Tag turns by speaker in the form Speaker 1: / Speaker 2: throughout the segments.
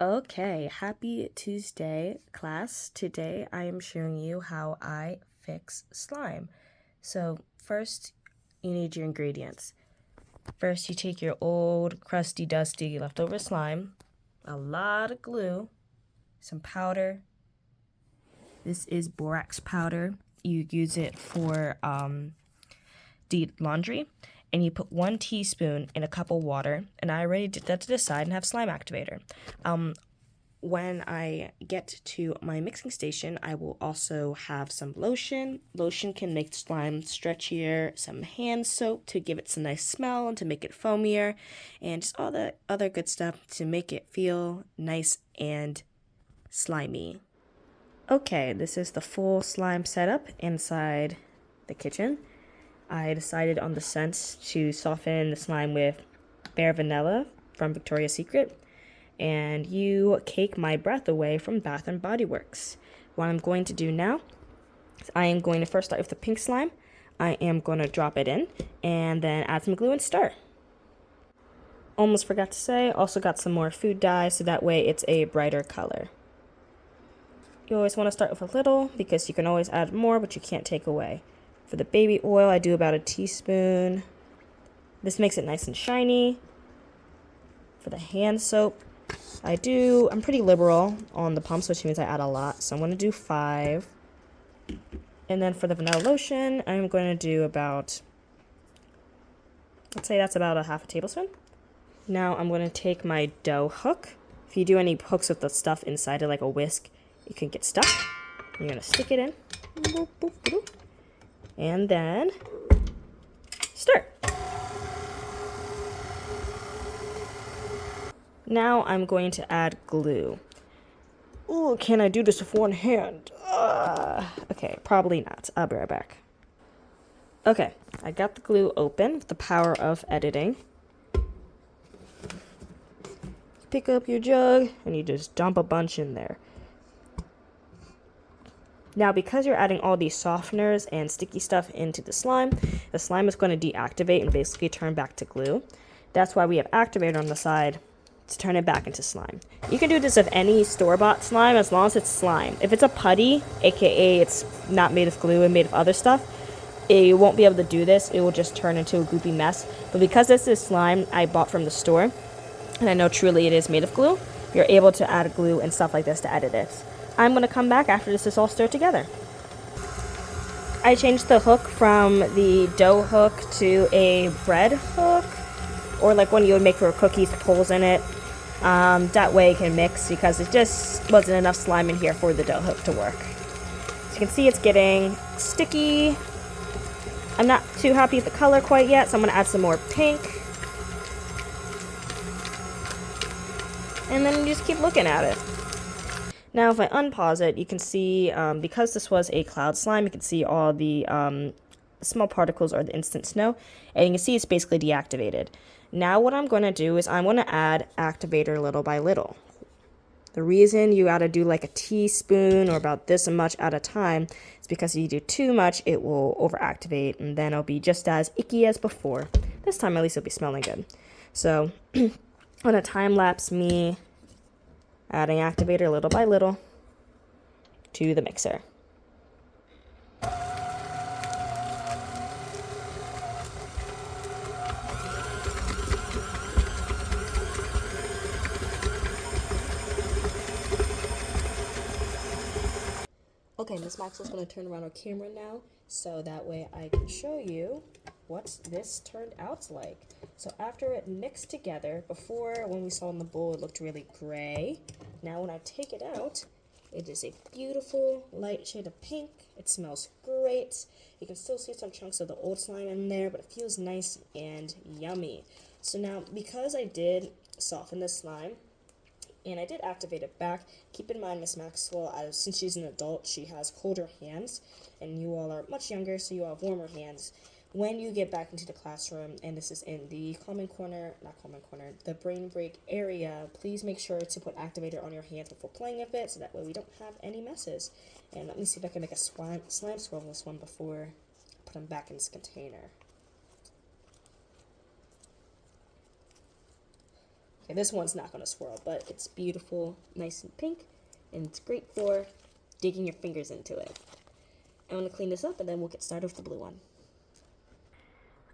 Speaker 1: Okay, happy Tuesday, class. Today I am showing you how I fix slime. So, first, you need your ingredients. First, you take your old, crusty, dusty, leftover slime, a lot of glue, some powder. This is borax powder. You use it for deep laundry, and you put 1 teaspoon in a cup of water. And I already did that to the side and have slime activator. When I get to my mixing station, I will also have some lotion. Lotion can make slime stretchier, some hand soap to give it some nice smell and to make it foamier, and just all the other good stuff to make it feel nice and slimy. Okay, this is the full slime setup inside the kitchen. I decided on the scents to soften the slime with Bare Vanilla from Victoria's Secret, and You Cake My Breath Away from Bath and Body Works. What I'm going to do now is I am going to first start with the pink slime. I am going to drop it in and then add some glue and stir. Almost forgot to say, also got some more food dye so that way it's a brighter color. You always want to start with a little because you can always add more, but you can't take away. For the baby oil, I do about 1 teaspoon. This makes it nice and shiny. For the hand soap, I'm pretty liberal on the pumps, which means I add a lot. So I'm going to do 5. And then for the vanilla lotion, I'm going to do about, let's say that's about a half a tablespoon. Now I'm going to take my dough hook. If you do any hooks with the stuff inside it, like a whisk, it can get stuck. You're going to stick it in. Boop, boop, boop. And then stir. Now I'm going to add glue. Ooh, can I do this with one hand? Okay, probably not. I'll be right back. Okay, I got the glue open with the power of editing. Pick up your jug and you just dump a bunch in there. Now, because you're adding all these softeners and sticky stuff into the slime is going to deactivate and basically turn back to glue. That's why we have activator on the side to turn it back into slime. You can do this with any store-bought slime as long as it's slime. If it's a putty, aka it's not made of glue and made of other stuff, it won't be able to do this. It will just turn into a goopy mess. But because this is slime I bought from the store, and I know truly it is made of glue, you're able to add glue and stuff like this to edit it. I'm going to come back after this is all stirred together. I changed the hook from the dough hook to a bread hook, or like one you would make for cookies, holes in it. That way it can mix because it just wasn't enough slime in here for the dough hook to work. So you can see it's getting sticky. I'm not too happy with the color quite yet, so I'm going to add some more pink. And then you just keep looking at it. Now, if I unpause it, you can see, because this was a cloud slime, you can see all the small particles or the instant snow, and you can see it's basically deactivated. Now what I'm going to do is I'm going to add activator little by little. The reason you got to do like 1 teaspoon or about this much at a time is because if you do too much, it will overactivate, and then it'll be just as icky as before. This time, at least, it'll be smelling good. So, I'm going to time-lapse me adding activator little by little to the mixer. Okay, Miss Maxwell's going to turn around her camera now, so that way I can show you what this turned out like. So after it mixed together, before when we saw in the bowl it looked really gray. Now when I take it out, it is a beautiful light shade of pink. It smells great. You can still see some chunks of the old slime in there, but it feels nice and yummy. So now, because I did soften this slime, and I did activate it back. Keep in mind, Miss Maxwell, since she's an adult, she has colder hands, and you all are much younger, so you all have warmer hands. When you get back into the classroom, and this is in the the brain break area, please make sure to put activator on your hands before playing with it, so that way we don't have any messes. And let me see if I can make a slime swirl on this one before I put them back in this container. Okay, this one's not going to swirl, but it's beautiful, nice and pink, and it's great for digging your fingers into it. I'm going to clean this up, and then we'll get started with the blue one.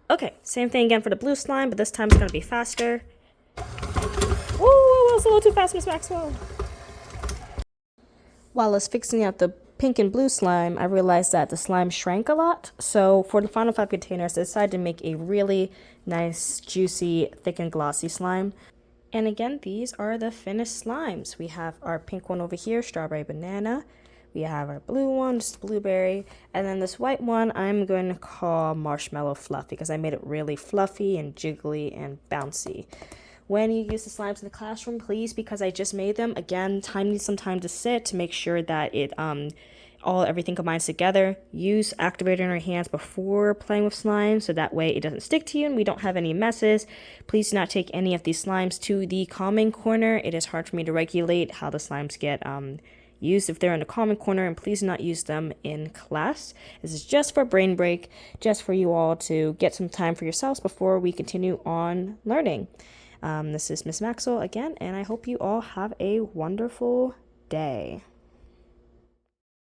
Speaker 1: Okay, same thing again for the blue slime, but this time it's going to be faster. Whoa, that was a little too fast, Miss Maxwell. While I was fixing out the pink and blue slime, I realized that the slime shrank a lot. So for the final 5 containers, I decided to make a really nice, juicy, thick and glossy slime. And again, these are the finished slimes. We have our pink one over here, strawberry banana. We have our blue one, just blueberry. And then this white one, I'm going to call marshmallow fluff because I made it really fluffy and jiggly and bouncy. When you use the slimes in the classroom, please, because I just made them, again, time needs some time to sit to make sure that it everything combines together. Use activator in your hands before playing with slime so that way it doesn't stick to you and we don't have any messes. Please do not take any of these slimes to the calming corner. It is hard for me to regulate how the slimes get used if they're in the calming corner, and please do not use them in class. This is just for brain break, just for you all to get some time for yourselves before we continue on learning. This is Miss Maxwell again, and I hope you all have a wonderful day.